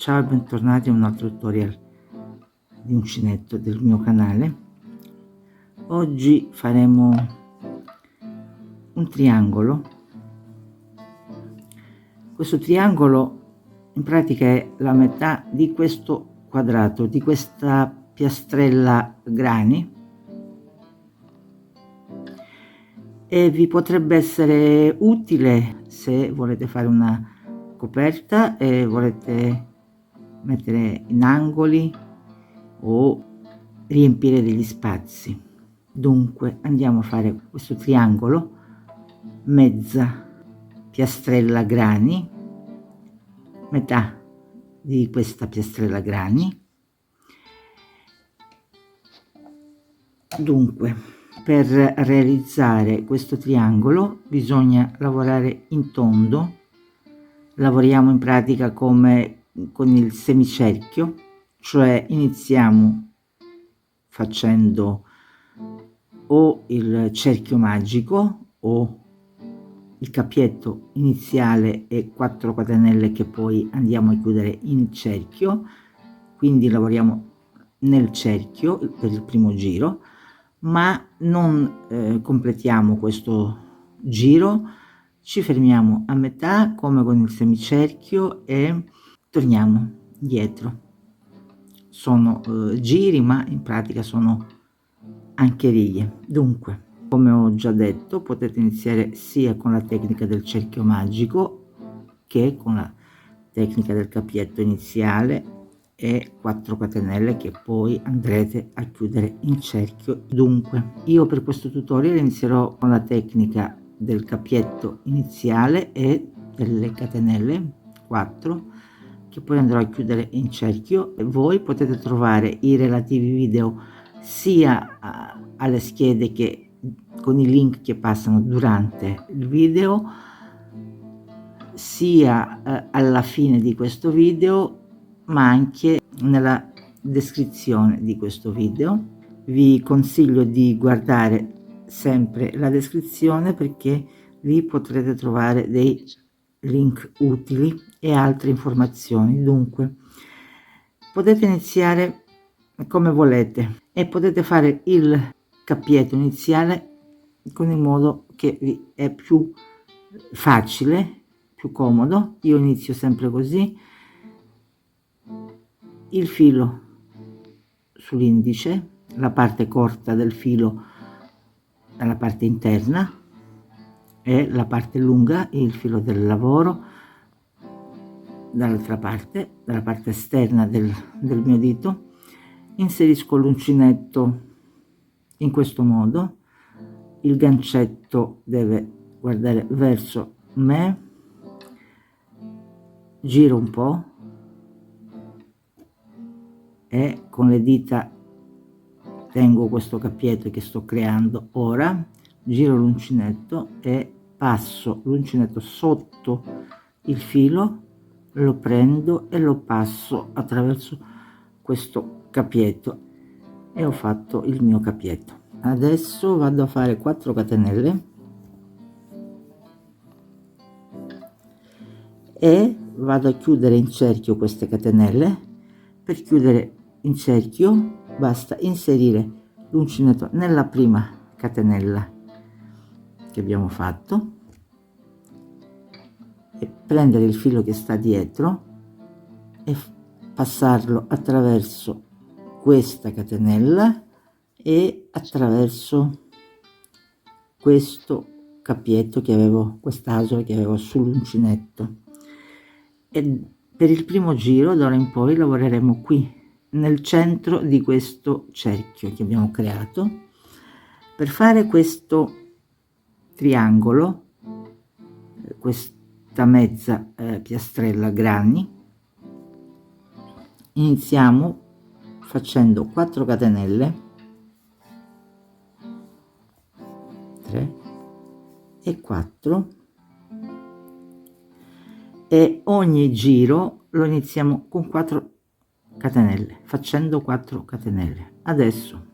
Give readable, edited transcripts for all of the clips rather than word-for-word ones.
Ciao e bentornati a un altro tutorial di uncinetto del mio canale. Oggi faremo un triangolo. Questo triangolo in pratica è la metà di questo quadrato, di questa piastrella grani, e vi potrebbe essere utile se volete fare una coperta e volete mettere in angoli o riempire degli spazi. Dunque andiamo a fare questo triangolo, mezza piastrella grani, metà di questa piastrella grani. Dunque, per realizzare questo triangolo bisogna lavorare in tondo. Lavoriamo in pratica come con il semicerchio, cioè iniziamo facendo o il cerchio magico o il cappietto iniziale e 4 catenelle che poi andiamo a chiudere in cerchio, quindi lavoriamo nel cerchio per il primo giro, ma non completiamo questo giro, ci fermiamo a metà come con il semicerchio e torniamo dietro. Sono giri, ma in pratica sono anche righe. Dunque, come ho già detto, potete iniziare sia con la tecnica del cerchio magico che con la tecnica del cappietto iniziale e 4 catenelle che poi andrete a chiudere in cerchio. Dunque, io per questo tutorial inizierò con la tecnica del cappietto iniziale e delle catenelle 4 che poi andrò a chiudere in cerchio. E voi potete trovare i relativi video sia alle schede che con i link che passano durante il video, sia alla fine di questo video, ma anche nella descrizione di questo video. Vi consiglio di guardare sempre la descrizione perché lì potrete trovare dei link utili e altre informazioni. Dunque, potete iniziare come volete e potete fare il cappietto iniziale con il modo che vi è più facile, più comodo. Io inizio sempre così: il filo sull'indice, la parte corta del filo dalla parte interna e la parte lunga, il filo del lavoro dall'altra parte, dalla parte esterna del mio dito. Inserisco l'uncinetto in questo modo, il gancetto deve guardare verso me, giro un po' e con le dita tengo questo cappietto che sto creando ora, giro l'uncinetto e passo l'uncinetto sotto il filo, lo prendo e lo passo attraverso questo cappietto e ho fatto il mio cappietto. Adesso vado a fare 4 catenelle e vado a chiudere in cerchio queste catenelle. Per chiudere in cerchio basta inserire l'uncinetto nella prima catenella che abbiamo fatto e prendere il filo che sta dietro e passarlo attraverso questa catenella e attraverso questo cappietto che avevo, quest'asola che avevo sull'uncinetto. E per il primo giro d'ora in poi lavoreremo qui nel centro di questo cerchio che abbiamo creato. Per fare questo triangolo, questa mezza piastrella grani, iniziamo facendo 4 catenelle, 3 e 4, e ogni giro lo iniziamo con 4 catenelle, facendo 4 catenelle. Adesso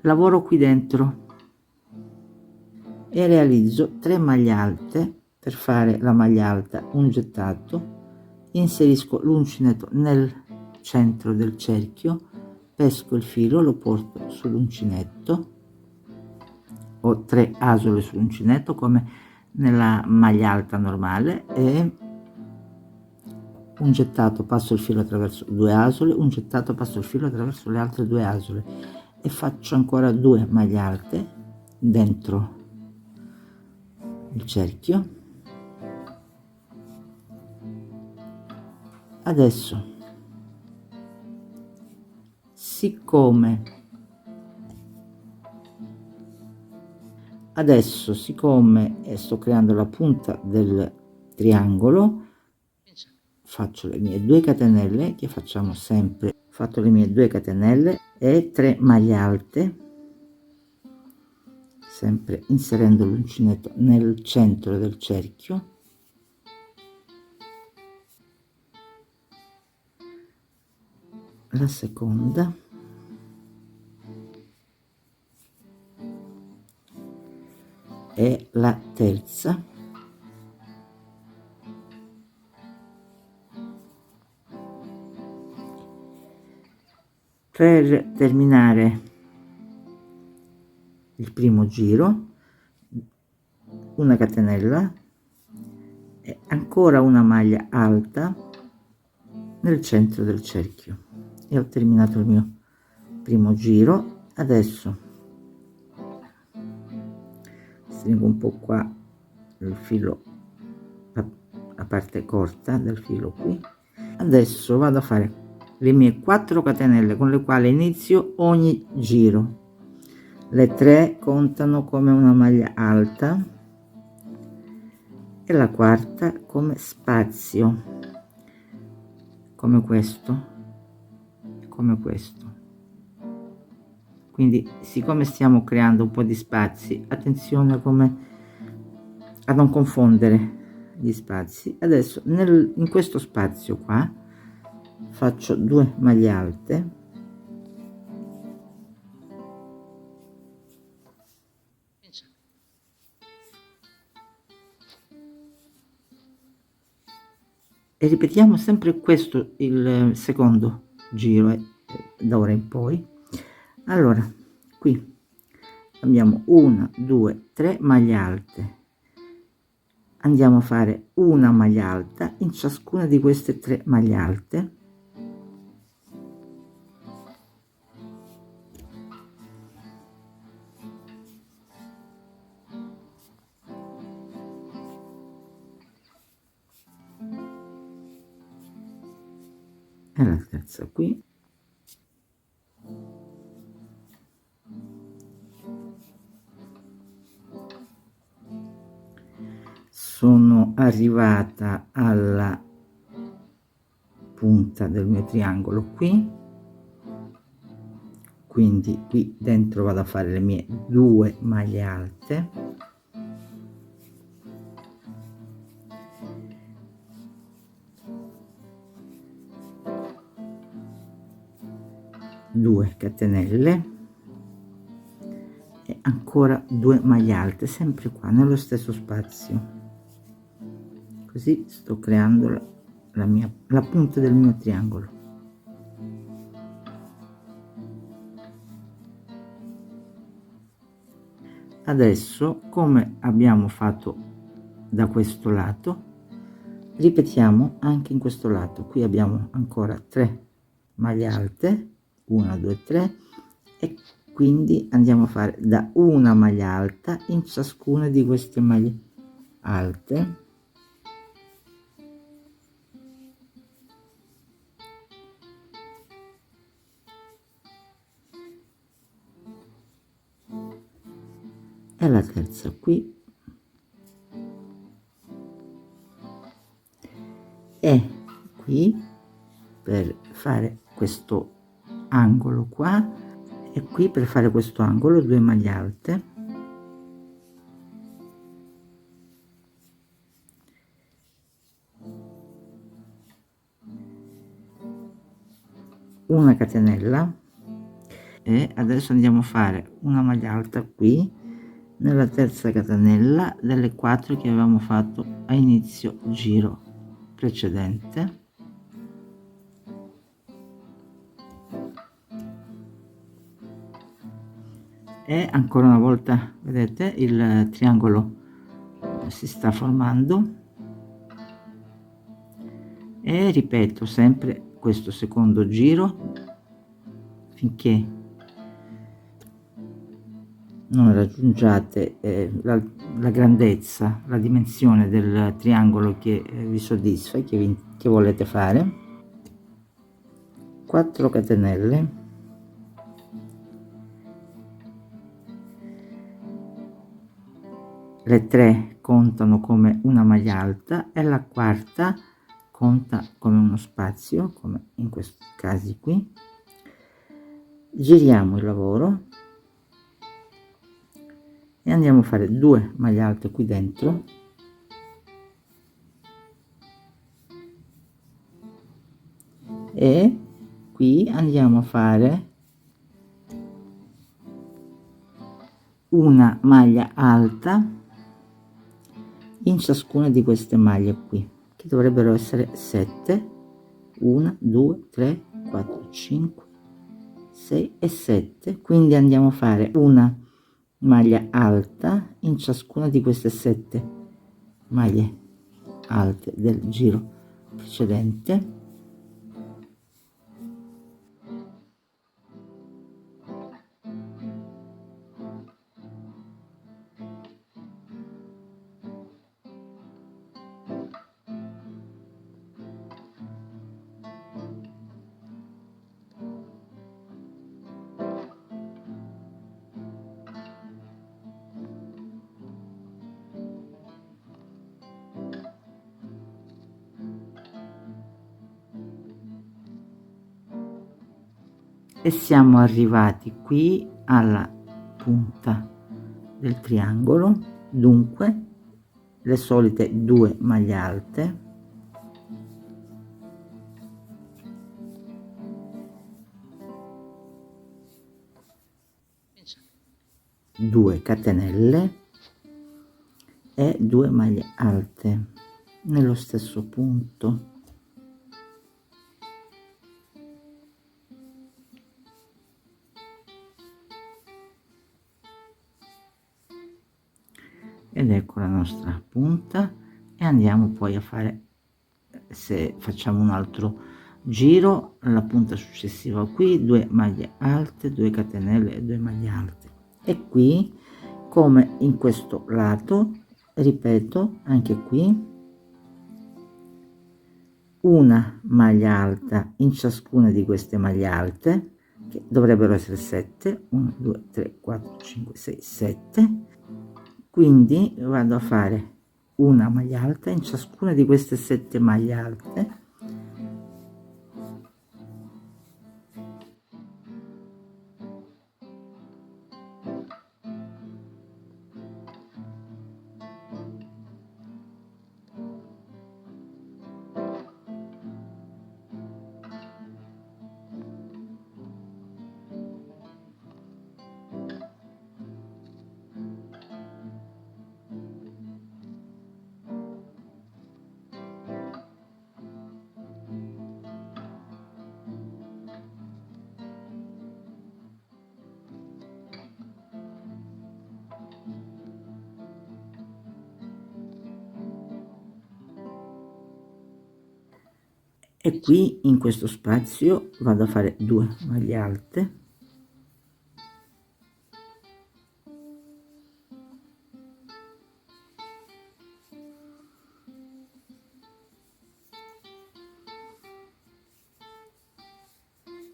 lavoro qui dentro e realizzo 3 maglie alte. Per fare la maglia alta un gettato inserisco l'uncinetto nel centro del cerchio, pesco il filo, lo porto sull'uncinetto, ho 3 asole sull'uncinetto come nella maglia alta normale, e un gettato, passo il filo attraverso 2 asole, un gettato, passo il filo attraverso le altre 2 asole e faccio ancora 2 maglie alte dentro il cerchio. Adesso, siccome sto creando la punta del triangolo, faccio le mie 2 catenelle che facciamo sempre, fatto le mie 2 catenelle e 3 maglie alte, sempre inserendo l'uncinetto nel centro del cerchio. La seconda, e la terza, per terminare il primo giro una catenella e ancora una maglia alta nel centro del cerchio, e ho terminato il mio primo giro. Adesso stringo un po' qua il filo, la parte corta del filo qui. Adesso vado a fare le mie 4 catenelle con le quali inizio ogni giro. Le 3 contano come una maglia alta e la quarta come spazio, come questo, quindi siccome stiamo creando un po' di spazi, attenzione a non confondere gli spazi. Adesso in questo spazio qua faccio 2 maglie alte, e ripetiamo sempre questo il secondo giro da ora in poi. Allora, qui abbiamo 1 2 3 maglie alte, andiamo a fare una maglia alta in ciascuna di queste 3 maglie alte, e la terza qui, sono arrivata alla punta del mio triangolo qui, quindi qui dentro vado a fare le mie 2 maglie alte, due catenelle e ancora 2 maglie alte, sempre qua nello stesso spazio. Così sto creando la punta del mio triangolo. Adesso, come abbiamo fatto da questo lato, ripetiamo anche in questo lato. Qui abbiamo ancora 3 maglie alte, 1 2 3, e quindi andiamo a fare da una maglia alta in ciascuna di queste maglie alte, e la terza qui, e qui per fare questo angolo qua, e qui per fare questo angolo 2 maglie alte, una catenella, e adesso andiamo a fare una maglia alta qui nella terza catenella delle 4 che avevamo fatto a inizio giro precedente, E ancora una volta, vedete, il triangolo si sta formando, e ripeto sempre questo secondo giro finché non raggiungiate la grandezza, la dimensione del triangolo che vi soddisfa e che volete fare. 4 catenelle, le 3 contano come una maglia alta e la quarta conta come uno spazio, come in questi casi qui. Giriamo il lavoro e andiamo a fare 2 maglie alte qui dentro, e qui andiamo a fare una maglia alta in ciascuna di queste maglie qui, che dovrebbero essere 7. 1 2 3 4 5 6 e 7. Quindi andiamo a fare una maglia alta in ciascuna di queste 7 maglie alte del giro precedente. E siamo arrivati qui alla punta del triangolo. Dunque le solite 2 maglie alte, due catenelle e 2 maglie alte nello stesso punto. Ed ecco la nostra punta, e andiamo poi a fare, se facciamo un altro giro, la punta successiva qui, 2 maglie alte, 2 catenelle e 2 maglie alte. E qui, come in questo lato, ripeto anche qui, una maglia alta in ciascuna di queste maglie alte, che dovrebbero essere 7. 1 2 3 4 5 6 7. Quindi vado a fare una maglia alta in ciascuna di queste 7 maglie alte, e qui in questo spazio vado a fare 2 maglie alte,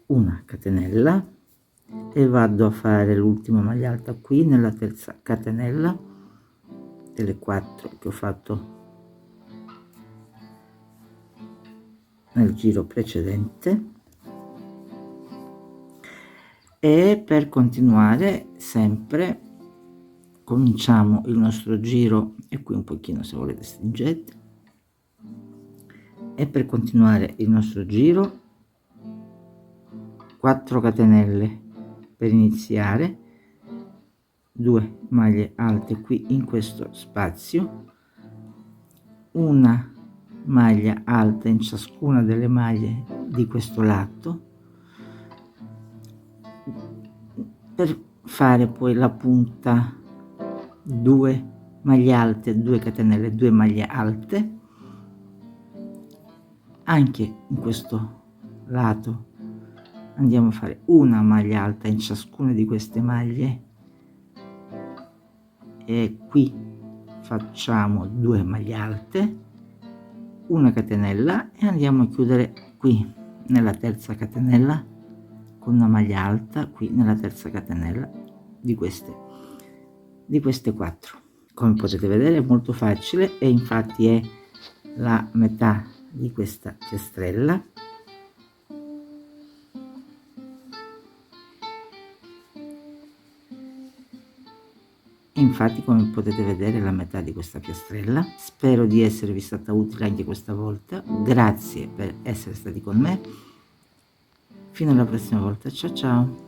una catenella, e vado a fare l'ultima maglia alta qui nella terza catenella delle 4 che ho fatto nel giro precedente. E per continuare sempre cominciamo il nostro giro, e qui un pochino, se volete, stringete, e per continuare il nostro giro 4 catenelle per iniziare, 2 maglie alte qui in questo spazio, una maglia alta in ciascuna delle maglie di questo lato. Per fare poi la punta 2 maglie alte, 2 catenelle, 2 maglie alte anche in questo lato. Andiamo a fare una maglia alta in ciascuna di queste maglie e qui facciamo 2 maglie alte, una catenella e andiamo a chiudere qui nella terza catenella con una maglia alta qui nella terza catenella di queste 4. Come potete vedere è molto facile e infatti è la metà di questa piastrella. Infatti, come potete vedere, la metà di questa piastrella. Spero di esservi stata utile anche questa volta. Grazie per essere stati con me. Fino alla prossima volta. Ciao ciao.